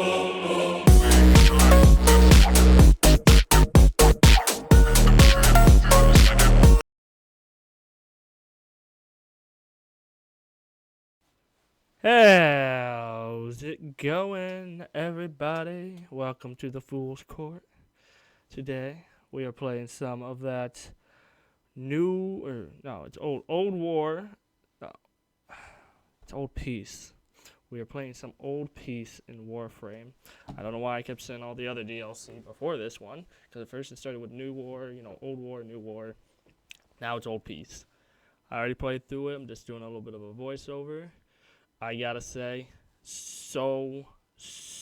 How's it going, everybody? Welcome to the Fool's Court. Today, we are playing some of that it's old war. No, it's old peace. We are playing some old peace in Warframe. I don't know why I kept saying all the other DLC before this one, because at first it started with New War, old war, new war. Now it's old peace. I already played through it. I'm just doing a little bit of a voiceover. I gotta say, so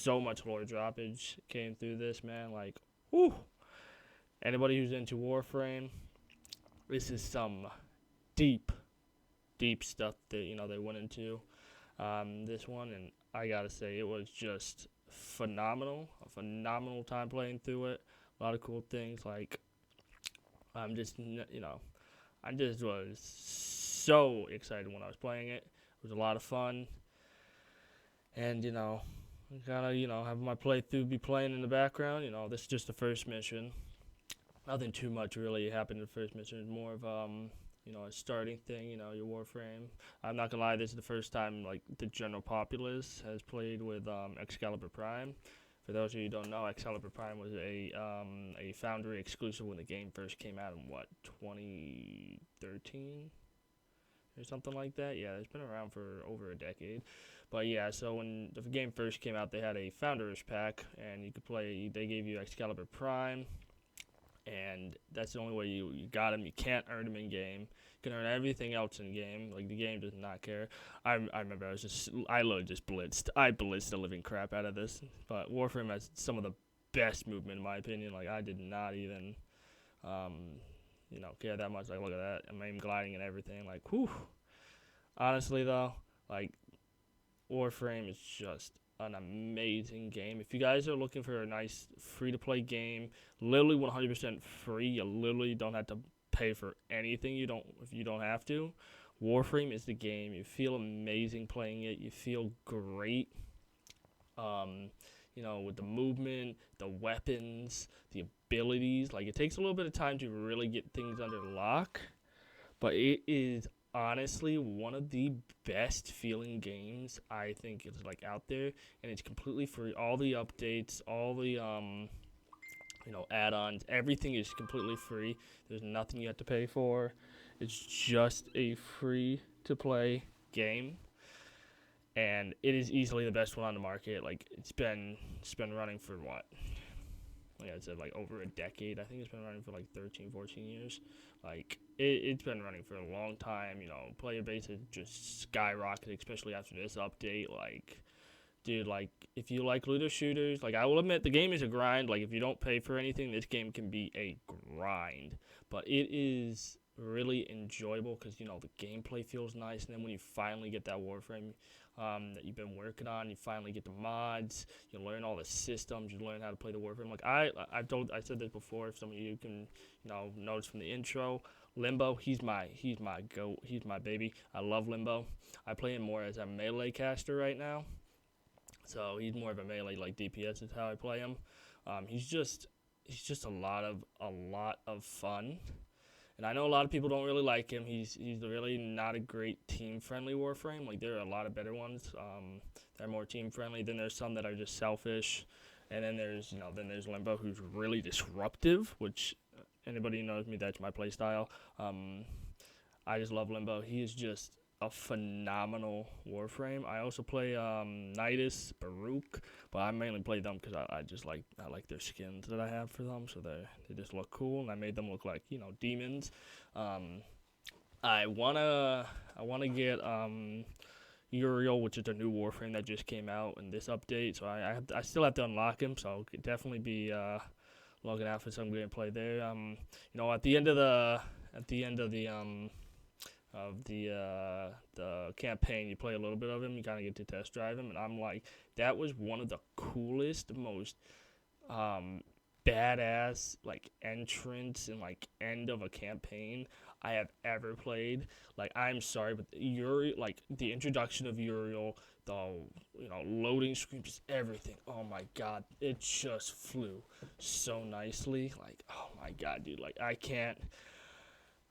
much lore droppage came through this, man. Like, whew. Anybody who's into Warframe, this is some deep stuff that they went into this one, and I gotta say, it was just phenomenal. A phenomenal time playing through it. A lot of cool things. Like, I just was so excited when I was playing it. It was a lot of fun. And, kind of, have my playthrough be playing in the background. This is just the first mission. Nothing too much really happened in the first mission. It's more of, a starting thing, your Warframe. I'm not going to lie, this is the first time, like, the general populace has played with Excalibur Prime. For those of you who don't know, Excalibur Prime was a Foundry exclusive when the game first came out in, 2013? Or something like that. Yeah, it's been around for over a decade. But yeah, so when the game first came out, they had a Founders pack, and you could play. They gave you Excalibur Prime, and that's the only way you got him. You can't earn him in game. You can earn everything else in game. Like, the game does not care. I remember I literally just blitzed. I blitzed the living crap out of this. But Warframe has some of the best movement in my opinion. Like, I did not even care that much. Like, look at that. I'm aim gliding and everything. Like, whew. Honestly, though, like, Warframe is just an amazing game. If you guys are looking for a nice free-to-play game, literally 100% free, you literally don't have to pay for anything if you don't have to. Warframe is the game. You feel amazing playing it. You feel great. With the movement, the weapons, the abilities. Like, it takes a little bit of time to really get things under lock, but it is honestly one of the best feeling games I think is like out there, and it's completely free. All the updates, all the add-ons, everything is completely free. There's nothing you have to pay for. It's just a free to play game, and it is easily the best one on the market. Like, it's been running for what, like I said, like over a decade. I think it's been running for like 13, 14 years. Like, it's been running for a long time. Player base has just skyrocketed, especially after this update. Like, dude, like, if you like looter shooters, like, I will admit the game is a grind. Like, if you don't pay for anything, this game can be a grind. But it is really enjoyable because, the gameplay feels nice. And then when you finally get that Warframe that you've been working on, you finally get the mods, you learn all the systems, you learn how to play the Warframe. Like, I said this before, if some of you can, notice from the intro, Limbo, he's my goat, he's my baby. I love Limbo. I play him more as a melee caster right now. So he's more of a melee, like DPS is how I play him. He's just a lot of fun. And I know a lot of people don't really like him. He's really not a great team-friendly Warframe. Like, there are a lot of better ones that are more team-friendly. Then there's some that are just selfish. And then there's Limbo, who's really disruptive, which anybody who knows me, that's my play style. I just love Limbo. He is just a phenomenal Warframe. I also play Nidus, Baruch, but I mainly play them because I like their skins that I have for them, so they just look cool, and I made them look like demons. I wanna get Uriel, which is a new Warframe that just came out in this update, so I still have to unlock him, so I'll definitely be looking out for some gameplay there. At the end of the campaign, you play a little bit of him, you kind of get to test drive him, and I'm like, that was one of the coolest, most badass, like, entrance and, like, end of a campaign I have ever played. Like, I'm sorry, but like the introduction of Uriel, the loading screen, just everything. Oh my god, it just flew so nicely. Like, oh my god, dude. Like, I can't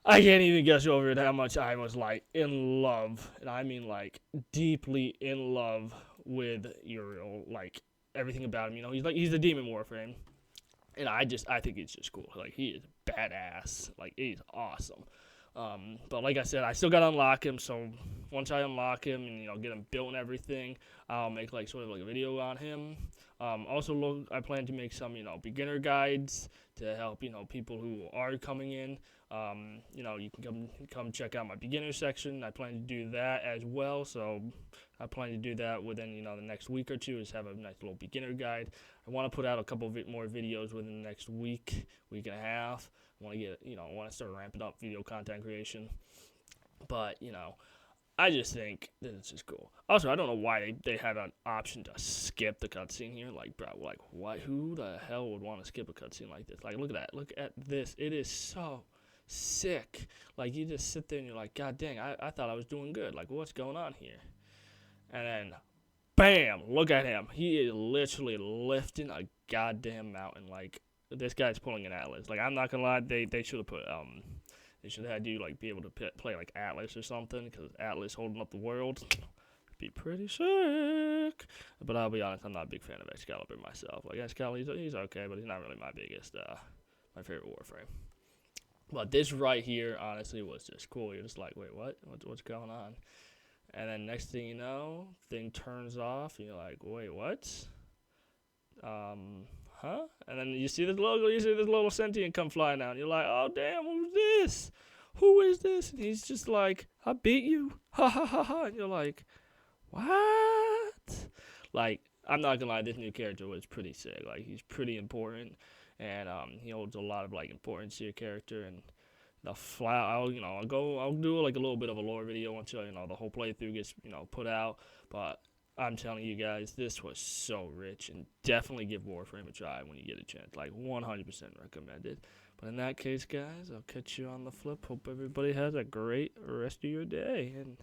even guess over it how much I was like in love, and I mean like deeply in love with Uriel. Like everything about him, he's the demon Warframe, and I think it's just cool. Like he is badass. Like he's awesome. But like I said, I still gotta unlock him. So once I unlock him and get him built and everything, I'll make like sort of like a video on him. Also, I plan to make some beginner guides to help people who are coming in. You can come check out my beginner section. I plan to do that as well. So I plan to do that within the next week or two. Is have a nice little beginner guide. I want to put out a couple more videos within the next week and a half. I want to I want to start ramping up video content creation. But I just think that it's just cool. Also, I don't know why they had an option to skip the cutscene here. Like, bro, like what? Who the hell would want to skip a cutscene like this? Like, look at that. Look at this. It is so sick. Like, you just sit there and you're like, God dang, I thought I was doing good. Like, what's going on here? And then, bam! Look at him. He is literally lifting a goddamn mountain. Like, this guy's pulling an Atlas. Like, I'm not gonna lie, they should have put they should have had you like be able to play like Atlas or something, because Atlas holding up the world be pretty sick. But I'll be honest, I'm not a big fan of Excalibur myself. Like Excalibur, he's okay, but he's not really my biggest my favorite Warframe. But this right here, honestly, was just cool. You're just like, wait, what's going on? And then next thing you know, thing turns off, and you're like, wait, what? Huh? And then you see this logo, you see this little sentient come flying out, and you're like, oh damn, who's this? Who is this? And he's just like, I beat you, ha ha ha ha. And you're like, what? Like, I'm not gonna lie, this new character was pretty sick. Like, he's pretty important, and he holds a lot of like importance to your character. And the I'll do like a little bit of a lore video once the whole playthrough gets put out. But I'm telling you guys, this was so rich, and definitely give Warframe a try when you get a chance. Like 100% recommended. But in that case, guys, I'll catch you on the flip. Hope everybody has a great rest of your day, and